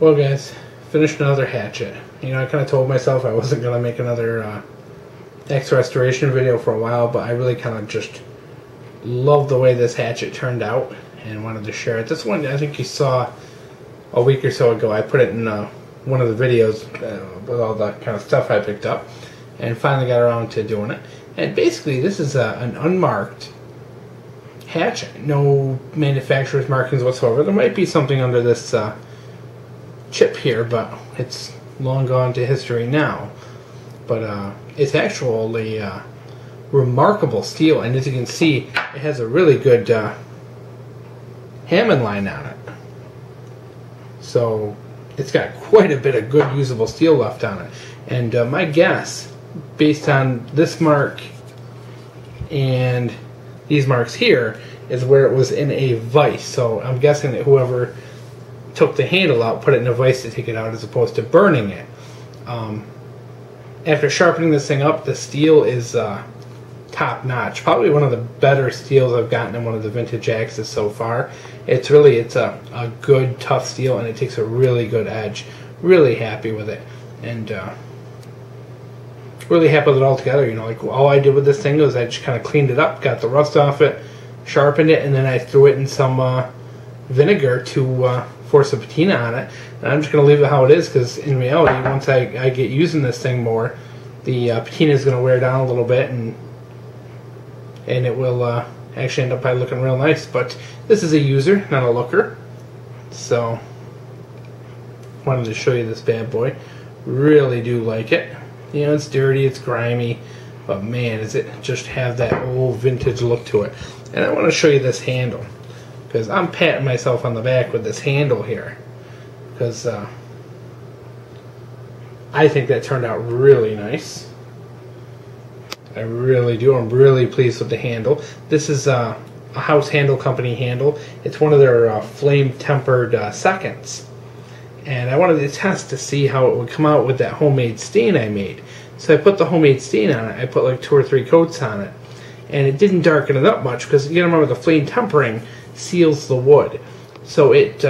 Well guys, finished another hatchet. You know, I kind of told myself I wasn't going to make another X restoration video for a while, but I really kind of just love the way this hatchet turned out and wanted to share it. This one I think you saw a week or so ago. I put it in one of the videos with all the kind of stuff I picked up, and finally got around to doing it. And basically this is an unmarked hatchet. No manufacturer's markings whatsoever. There might be something under this chip here, but it's long gone to history now. But it's actually remarkable steel, and as you can see, it has a really good Hammond line on it. So it's got quite a bit of good usable steel left on it. And my guess, based on this mark and these marks here, is where it was in a vise. So I'm guessing that whoever took the handle out put it in a vise to take it out as opposed to burning it. After sharpening this thing up, the steel is top notch. Probably one of the better steels I've gotten in one of the vintage axes so far. It's a good tough steel, and it takes a really good edge. Really happy with it, and really happy with it all together. You know, like all I did with this thing was I just kind of cleaned it up, got the rust off it, sharpened it, and then I threw it in some vinegar to force a patina on it. And I'm just going to leave it how it is, because in reality, once I get using this thing more, the patina is going to wear down a little bit, and it will actually end up by looking real nice. But this is a user, not a looker. So wanted to show you this bad boy. Really do like it. You know, it's dirty, it's grimy, but man, does it just have that old vintage look to it. And I want to show you this handle, because I'm patting myself on the back with this handle here, because I think that turned out really nice. I really do. I'm really pleased with the handle. This is a House Handle Company handle. It's one of their flame-tempered seconds. And I wanted to test to see how it would come out with that homemade stain I made. So I put the homemade stain on it. I put like 2 or 3 coats on it. And it didn't darken it up much, because you gotta remember the flame tempering seals the wood. So it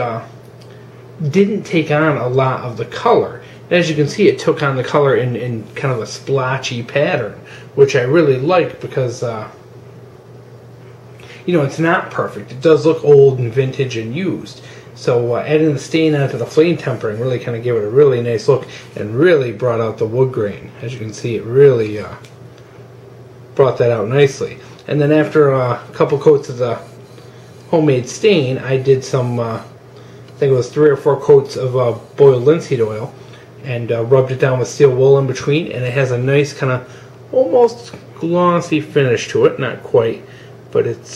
didn't take on a lot of the color. And as you can see, it took on the color in kind of a splotchy pattern, which I really like, because you know, it's not perfect. It does look old and vintage and used. So adding the stain onto the flame tempering really kind of gave it a really nice look, and really brought out the wood grain. As you can see, it really brought that out nicely. And then after a couple coats of the homemade stain, I did some, I think it was 3 or 4 coats of boiled linseed oil, and rubbed it down with steel wool in between, and it has a nice kind of almost glossy finish to it. Not quite, but it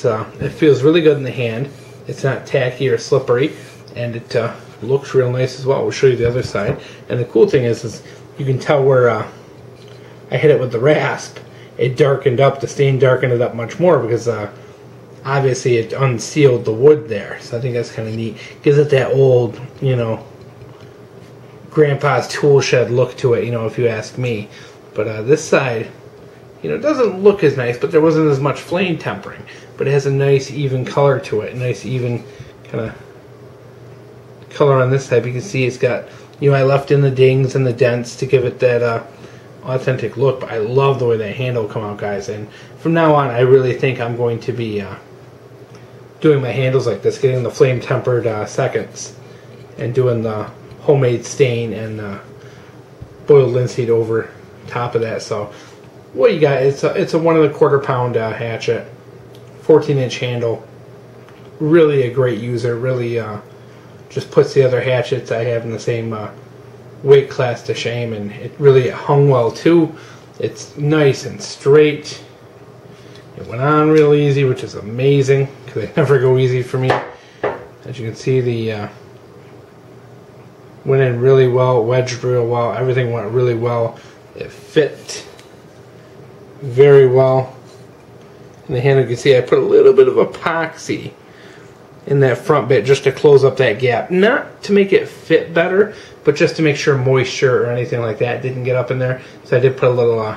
feels really good in the hand. It's not tacky or slippery, and it looks real nice as well. We'll show you the other side. And the cool thing is you can tell where I hit it with the rasp. It darkened up, the stain darkened it up much more, because obviously it unsealed the wood there. So I think that's kind of neat. Gives it that old, you know, grandpa's tool shed look to it, you know, if you ask me. But this side, you know, doesn't look as nice, but there wasn't as much flame tempering. But it has a nice even color to it, nice even kind of color on this side. You can see it's got, you know, I left in the dings and the dents to give it that authentic look. But I love the way that handle come out, guys. And from now on, I really think I'm going to be doing my handles like this, getting the flame tempered seconds, and doing the homemade stain and boiled linseed over top of that. So what you got, it's a 1 1/4 pound hatchet, 14-inch handle. Really a great user. Really just puts the other hatchets I have in the same weight class to shame, and it really hung well too. It's nice and straight. It went on real easy, which is amazing, because they never go easy for me. As you can see, the went in really well, wedged real well. Everything went really well. It fit very well. In the handle, you can see I put a little bit of epoxy in that front bit just to close up that gap. Not to make it fit better, but just to make sure moisture or anything like that didn't get up in there. So I did put a little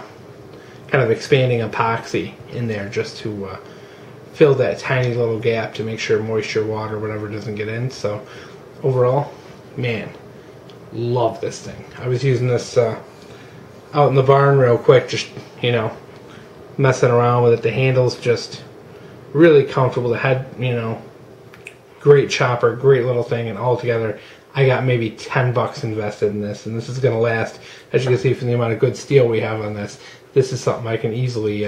kind of expanding epoxy in there just to fill that tiny little gap to make sure moisture, water, whatever doesn't get in. So overall, man, love this thing. I was using this out in the barn real quick, just, you know, messing around with it. The handle's just really comfortable. The head, you know, great chopper, great little thing, and altogether I got maybe $10 invested in this, and this is going to last. As you can see from the amount of good steel we have on this, this is something I can easily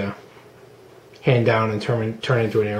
hand down and turn into an heirloom.